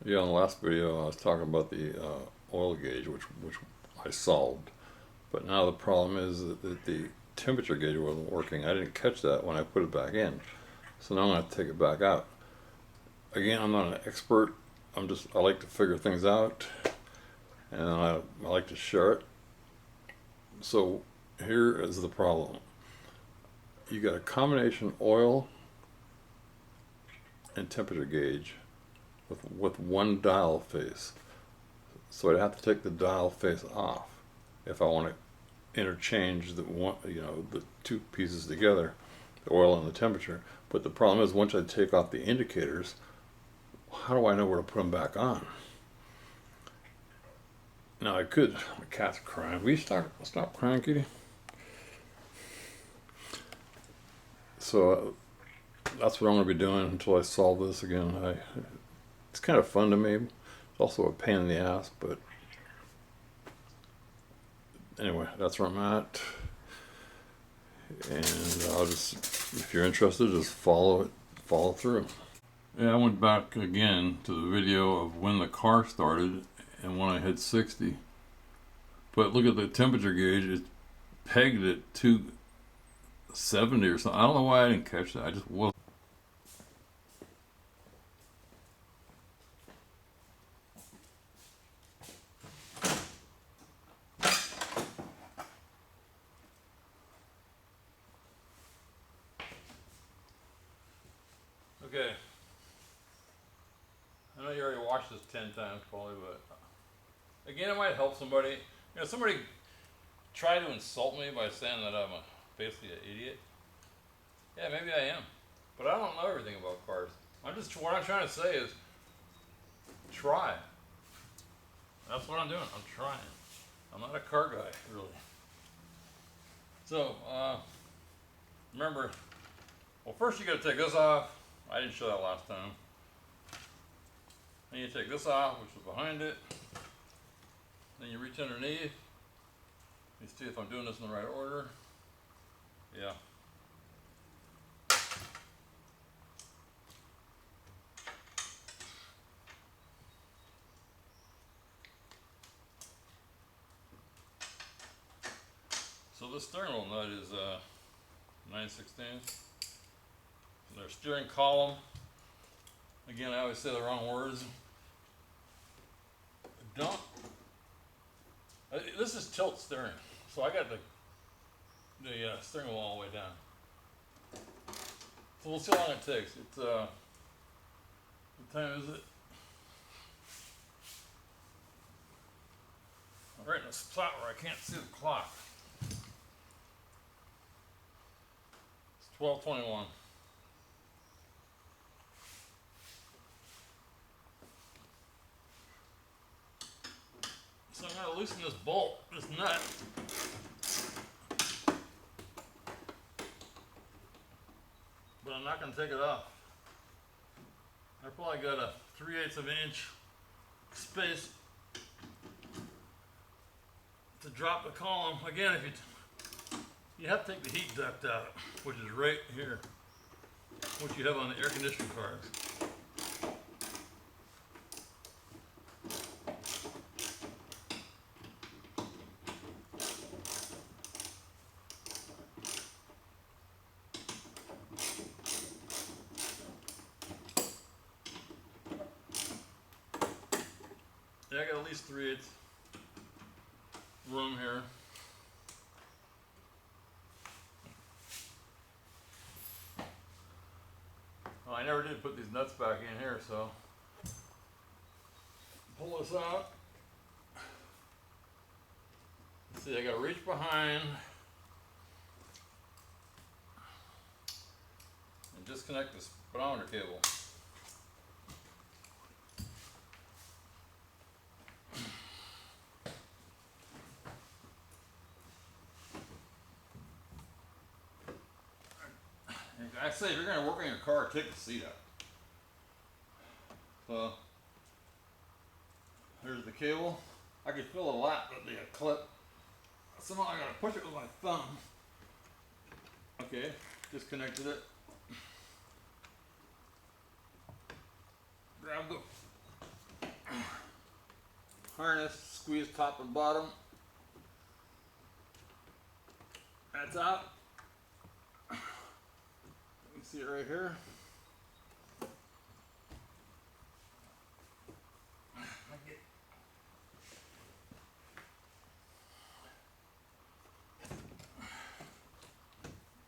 Yeah, in the last video I was talking about the oil gauge, which I solved. But now the problem is that the temperature gauge wasn't working. I didn't catch that when I put it back in. So now I'm going to take it back out. Again, I'm not an expert. I like to figure things out, and I like to share it. So here is the problem. You got a combination oil and temperature gauge with one dial face. So I'd have to take the dial face off if I want to interchange the two pieces together, the oil and the temperature. But the problem is, once I take off the indicators, how do I know where to put them back on? Now I could. My cat's crying. Will you stop crying, kitty? So that's what I'm going to be doing until I solve this again. It's kind of fun to me. It's also a pain in the ass, but anyway, that's where I'm at. And I'll just, if you're interested, just follow through. Yeah, I went back again to the video of when the car started and when I hit 60. But look at the temperature gauge, it pegged at 270 or something. I don't know why I didn't catch that. I just was. Okay. I know you already watched this 10 times probably, but again, it might help somebody. Somebody tried to insult me by saying that I'm basically an idiot. Yeah, maybe I am. But I don't know everything about cars. What I'm trying to say is try. That's what I'm doing. I'm trying. I'm not a car guy, really. So, remember, well, first you got to take this off. I didn't show that last time. Then you take this off, which is behind it. Then you reach underneath. You see if I'm doing this in the right order. Yeah. So this steering wheel nut is 9/16. Their steering column. Again, I always say the wrong words. Don't. This is tilt steering, so I got the steering wheel all the way down. So we'll see how long it takes. It's what time is it? I'm right in a spot where I can't see the clock. It's 12:21. So I'm gonna loosen this bolt, this nut. But I'm not gonna take it off. I probably got a 3/8 of an inch space to drop the column. Again, if you have to take the heat duct out, which is right here, which you have on the air conditioning cars. Yeah, I got at least 3/8 room here. Well, I never did put these nuts back in here, so pull this out. Let's see, I gotta reach behind and disconnect the speedometer cable. I say, if you're going to work on your car, take the seat out. So, there's the cable. I could feel a lot, but the clip. Somehow I gotta push it with my thumb. Okay, disconnected it. Grab the harness, squeeze top and bottom. That's out. You can see it right here.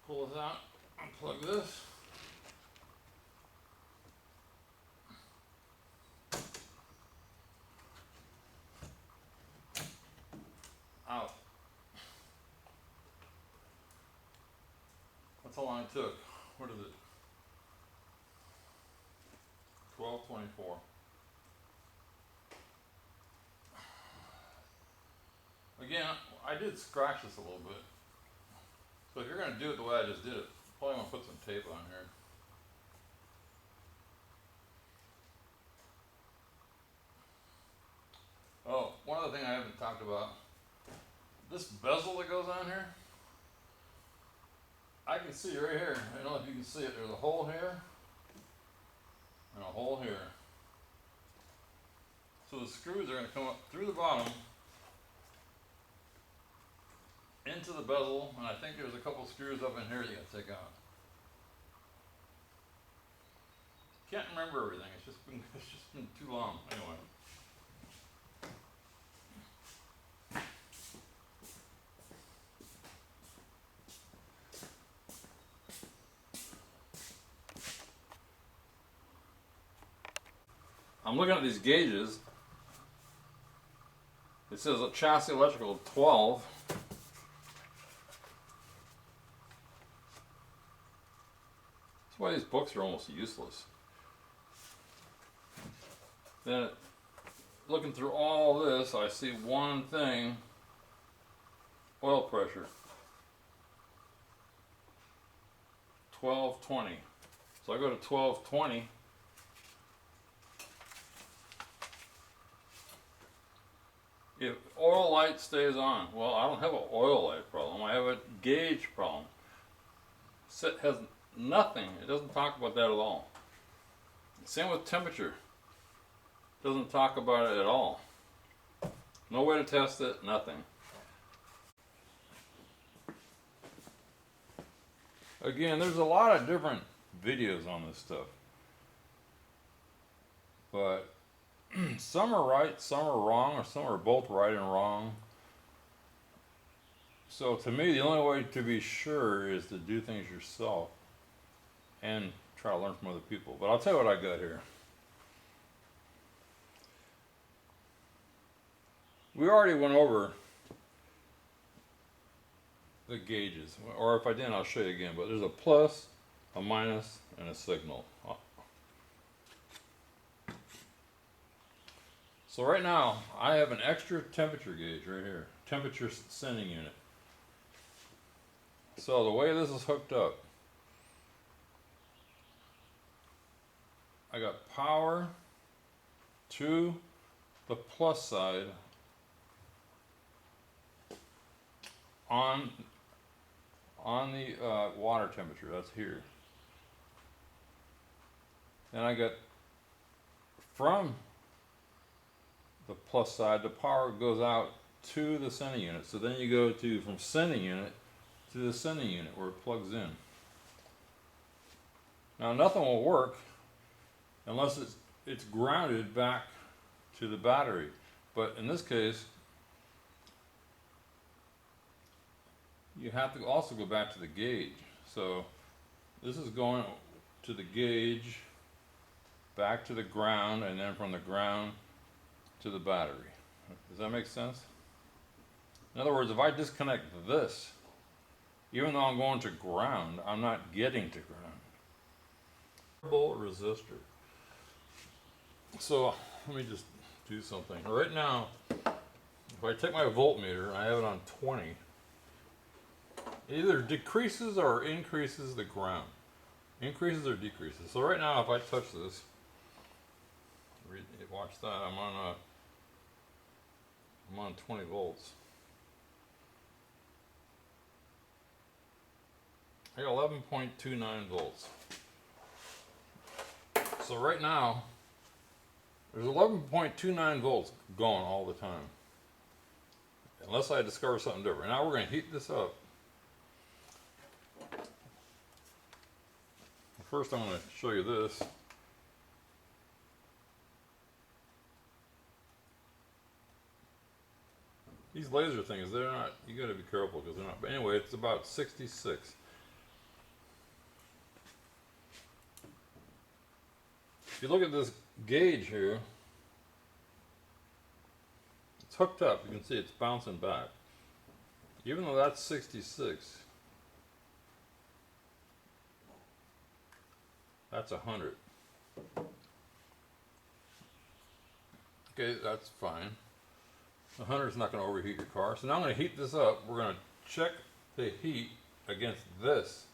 Pull this out, unplug this. Out. That's how long it took. What is it? 12:24. Again, I did scratch this a little bit. So if you're going to do it the way I just did it, probably want to put some tape on here. Oh, one other thing I haven't talked about. This bezel that goes on here, I can see right here. I don't know if you can see it. There's a hole here and a hole here. So the screws are going to come up through the bottom into the bezel, and I think there's a couple screws up in here you got to take out. Can't remember everything. It's just been too long. Anyway. I'm looking at these gauges. It says a chassis electrical 12. That's why these books are almost useless. Then, looking through all this, I see one thing: oil pressure. 1220. So I go to 1220. If oil light stays on, well, I don't have an oil light problem. I have a gauge problem. It has nothing. It doesn't talk about that at all. Same with temperature. It doesn't talk about it at all. No way to test it, nothing. Again, there's a lot of different videos on this stuff. But some are right, some are wrong, or some are both right and wrong. So to me, the only way to be sure is to do things yourself and try to learn from other people. But I'll tell you what I got here. We already went over the gauges, or if I didn't, I'll show you again. But there's a plus, a minus, and a signal. So right now, I have an extra temperature gauge right here, temperature sending unit. So the way this is hooked up, I got power to the plus side on the water temperature. That's here. And I got from the plus side, the power goes out to the sending unit. So then you go to from sending unit to the sending unit where it plugs in. Now nothing will work unless it's grounded back to the battery. But in this case, you have to also go back to the gauge. So this is going to the gauge, back to the ground, and then from the ground to the battery. Does that make sense? In other words, if I disconnect this, even though I'm going to ground, I'm not getting to ground. Volt resistor. So let me just do something. Right now, if I take my voltmeter, I have it on 20. It either decreases or increases the ground. Increases or decreases. So right now, if I touch this, watch that, I'm on 20 volts. I got 11.29 volts. So right now, There's 11.29 volts going all the time. Unless I discover something different. Now we're going to heat this up. First I'm going to show you this. These laser things, they're not, you got to be careful because they're not, but anyway, it's about 66. If you look at this gauge here, it's hooked up. You can see it's bouncing back. Even though that's 66, that's 100. Okay, that's fine. 100 is not going to overheat your car. So now I'm going to heat this up. We're going to check the heat against this.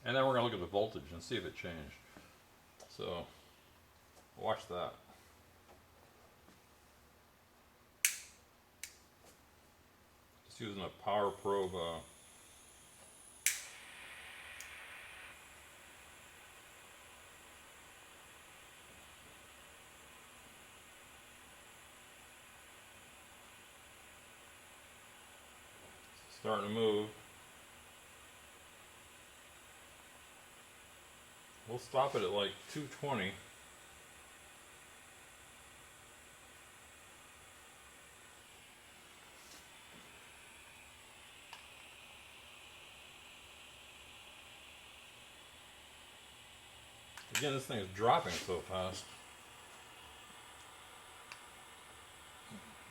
And then we're going to look at the voltage and see if it changed. So watch that. Just using a power probe. Starting to move. We'll stop it at like 220. Again, this thing is dropping so fast.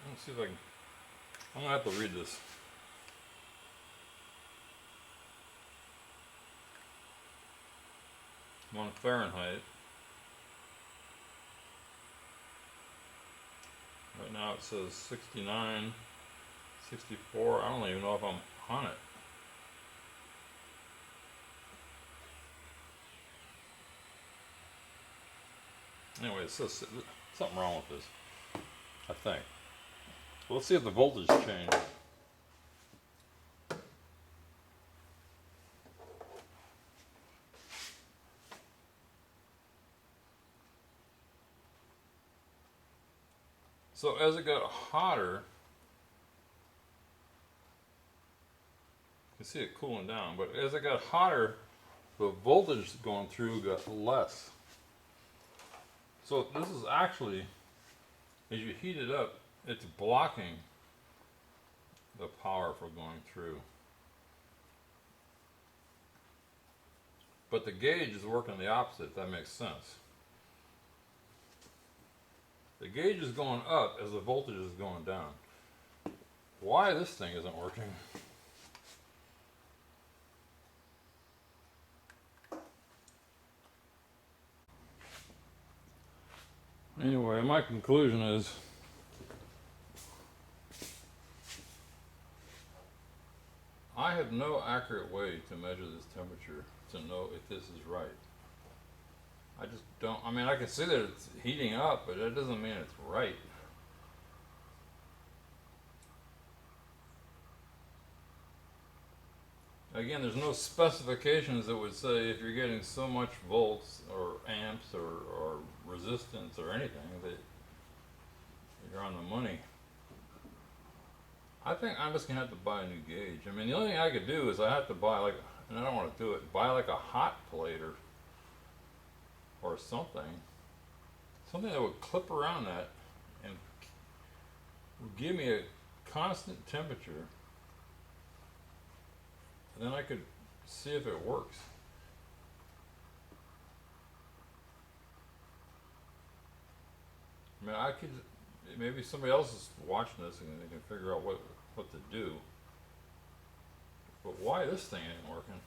Let's see if I can. I'm gonna have to read this. I'm on Fahrenheit. Right now it says 69, 64. I don't even know if I'm on it. Anyway, it says something wrong with this, I think. Well, let's see if the voltage changed. So as it got hotter, you can see it cooling down, but as it got hotter, the voltage going through got less. So this is actually, as you heat it up, it's blocking the power from going through. But the gauge is working the opposite, if that makes sense. The gauge is going up as the voltage is going down. Why this thing isn't working? Anyway, my conclusion is I have no accurate way to measure this temperature to know if this is right. I just don't, I mean, I can see that it's heating up, but that doesn't mean it's right. Again, there's no specifications that would say if you're getting so much volts or amps or resistance or anything that you're on the money. I think I'm just gonna have to buy a new gauge. I mean, the only thing I could do is I have to buy like, and I don't want to do it, buy like a hot plate or something that would clip around that and would give me a constant temperature, and then I could see if it works. I mean, I could, maybe somebody else is watching this and they can figure out what to do, but why this thing ain't working?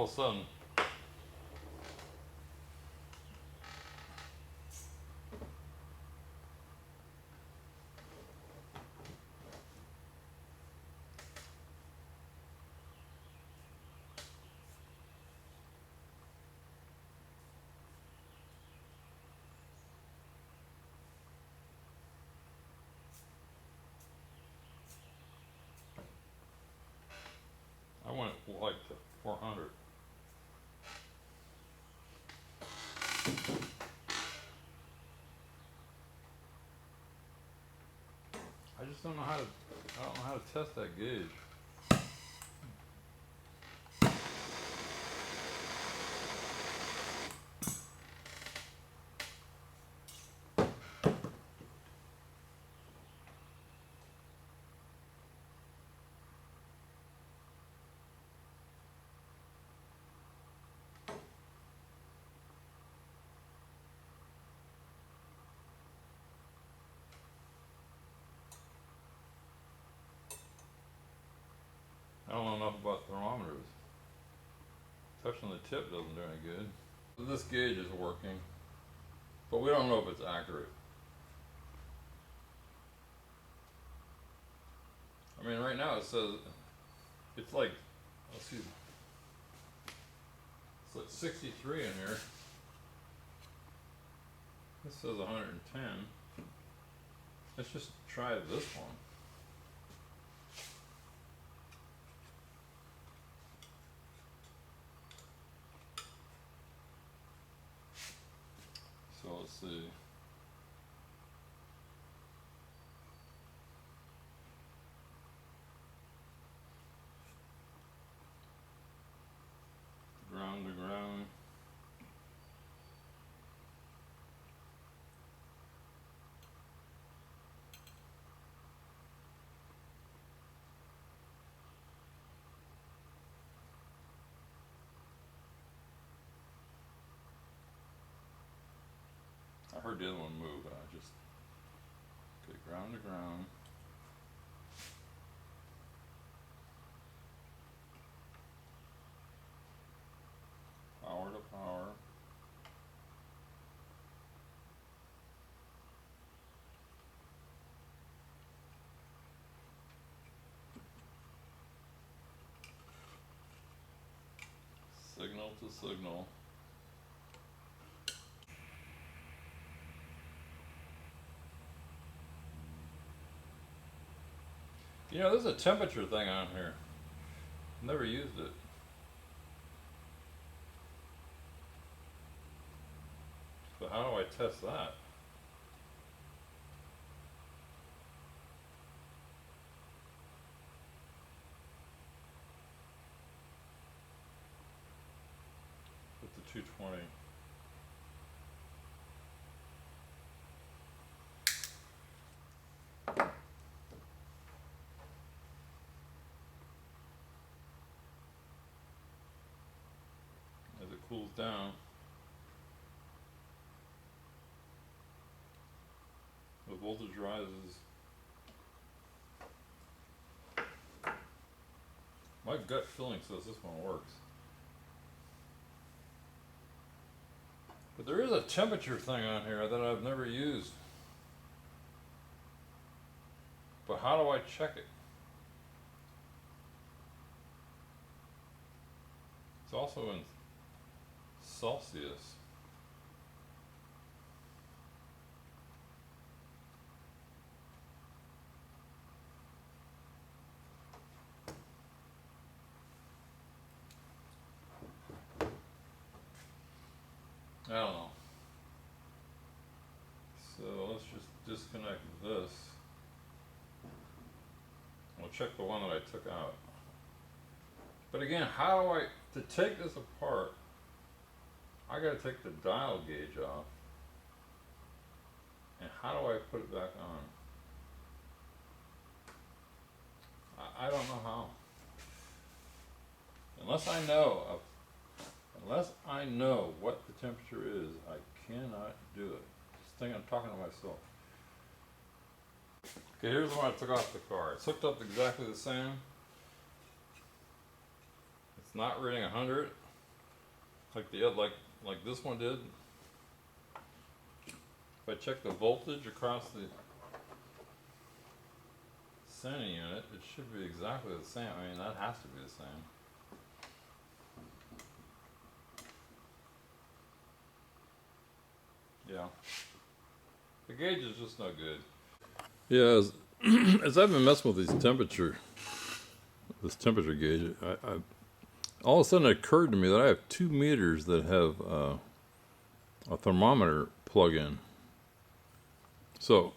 all of a sudden, I went like to 400. I just don't know how to. I don't know how to test that gauge. I don't know enough about thermometers. Touching the tip doesn't do any good. This gauge is working, but we don't know if it's accurate. I mean, right now it says it's like, let's see, it's like 63 in here. This says 110. Let's just try this one. So let's see. Ground to ground. I heard the other one move, and I just, okay, ground to ground. Power to power. Signal to signal. You know, there's a temperature thing on here. Never used it. But how do I test that? With the 220. As it cools down, the voltage rises. My gut feeling says this one works. But there is a temperature thing on here that I've never used. But how do I check it? It's also in Celsius. I don't know. So let's just disconnect this. We'll check the one that I took out. But again, how do I, to take this apart, I gotta take the dial gauge off. And how do I put it back on? I don't know how. Unless I know what the temperature is, I cannot do it. Just think I'm talking to myself. Okay, here's the one I took off the car. It's hooked up exactly the same. It's not reading 100. like like this one did. If I check the voltage across the sending unit, it should be exactly the same. I mean, that has to be the same. Yeah. The gauge is just no good. Yeah, as I've been messing with this temperature gauge, I all of a sudden it occurred to me that I have 2 meters that have a thermometer plug-in. So,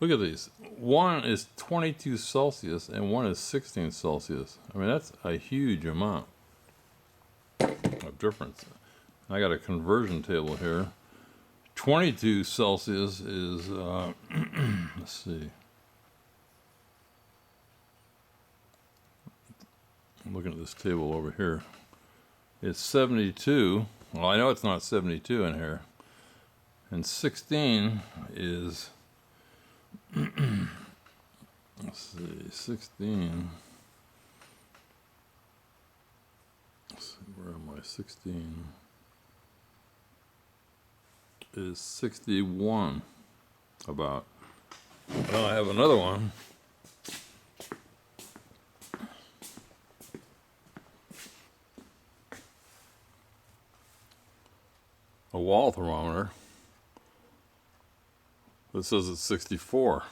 look at these. One is 22 Celsius and one is 16 Celsius. I mean, that's a huge amount of difference. I got a conversion table here. 22 Celsius is, let's see. I'm looking at this table over here. It's 72. Well, I know it's not 72 in here. And 16 is, let's see, 16. Let's see, where am I? 16 is 61 about. Well, I have another one. A wall thermometer that says it's 64.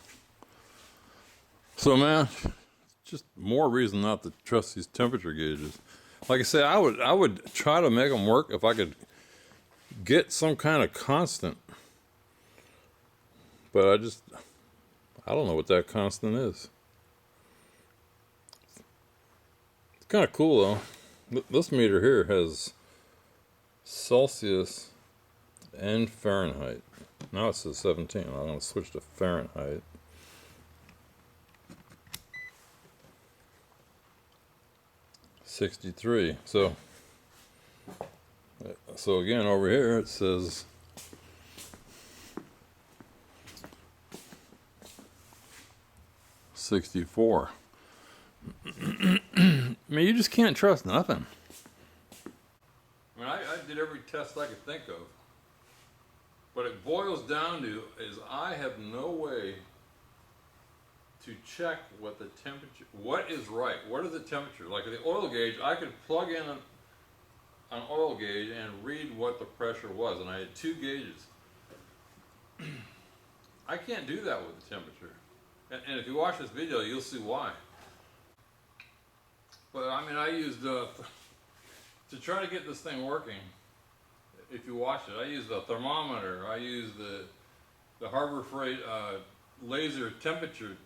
So man, just more reason not to trust these temperature gauges. Like I say, I would try to make them work if I could get some kind of constant. But I don't know what that constant is. It's kind of cool though. This meter here has Celsius and Fahrenheit. Now it says 17. I'm going to switch to Fahrenheit. .63. So again over here it says .64. I mean, you just can't trust nothing. I mean, I did every test I could think of. What it boils down to is I have no way to check what the temperature, what is right, what is the temperature. Like the oil gauge, I could plug in an oil gauge and read what the pressure was, and I had 2 gauges. I can't do that with the temperature. And if you watch this video, you'll see why. But I mean, I used, to try to get this thing working, if you watch it, I used a thermometer, I used the Harbor Freight laser temperature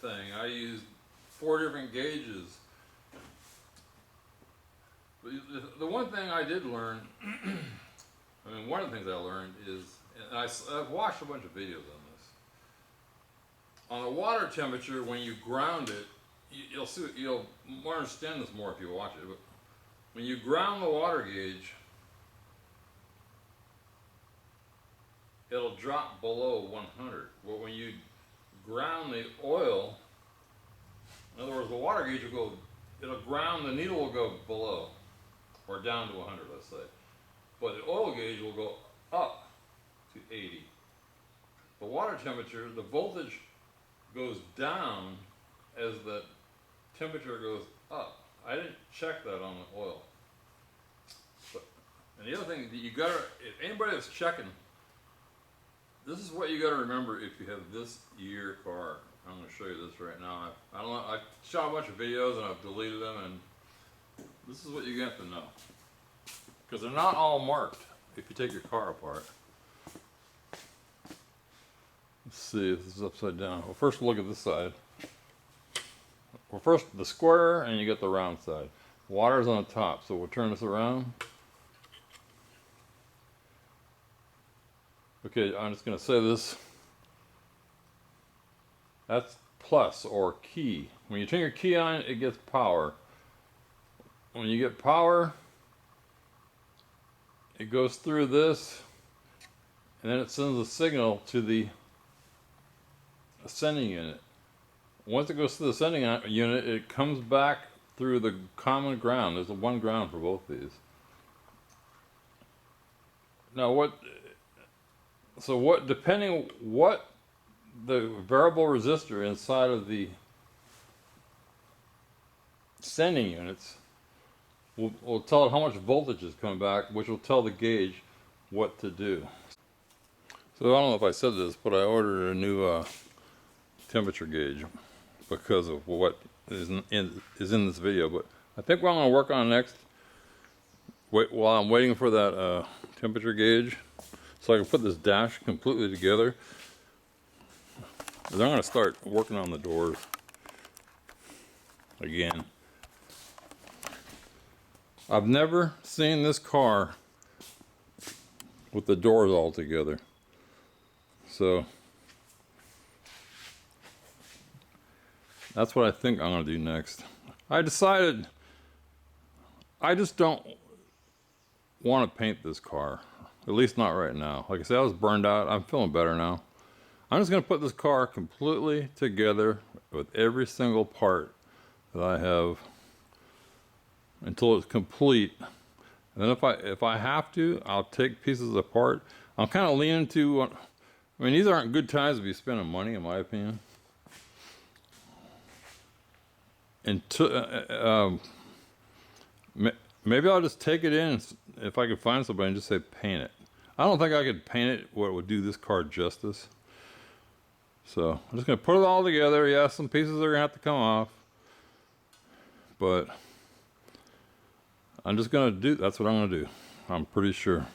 thing, I used 4 different gauges. But the one thing I did learn, I mean, one of the things I learned is, and I've watched a bunch of videos on this. On the water temperature, when you ground it, you'll see, you'll understand this more if you watch it. But when you ground the water gauge, it'll drop below 100. Well, when you ground the oil, in other words, the water gauge will go, it'll ground, the needle will go below, or down to 100, let's say. But the oil gauge will go up to 80. The water temperature, the voltage goes down as the temperature goes up. I didn't check that on the oil. But, and the other thing that you gotta, if anybody that's checking, this is what you gotta remember if you have this year car. I'm gonna show you this right now. I don't know, I shot a bunch of videos and I've deleted them, and this is what you have to know. Because they're not all marked if you take your car apart. Let's see if this is upside down. Well, first we'll look at this side. Well, first the square, and you get the round side. Water's on the top, so we'll turn this around. Okay, I'm just going to say this. That's plus, or key. When you turn your key on, it gets power. When you get power, it goes through this, and then it sends a signal to the ascending unit. Once it goes to the ascending unit, it comes back through the common ground. There's a one ground for both these. Now what? So what? Depending what the variable resistor inside of the sending units will tell it how much voltage is coming back, which will tell the gauge what to do. So I don't know if I said this, but I ordered a new temperature gauge because of what is in this video. But I think what I'm going to work on next, while I'm waiting for that temperature gauge, so I can put this dash completely together, is I'm going to start working on the doors again. I've never seen this car with the doors all together. So that's what I think I'm going to do next. I decided I just don't want to paint this car. At least not right now. Like I said, I was burned out. I'm feeling better now. I'm just going to put this car completely together with every single part that I have until it's complete. And then if I have to, I'll take pieces apart. I'm kind of leaning to, I mean, these aren't good times to be spending money, in my opinion. And maybe I'll just take it in if I could find somebody and just say paint it. I don't think I could paint it what would do this car justice. So I'm just gonna put it all together. Yeah, some pieces are gonna have to come off, but I'm just gonna do. That's what I'm gonna do. I'm pretty sure.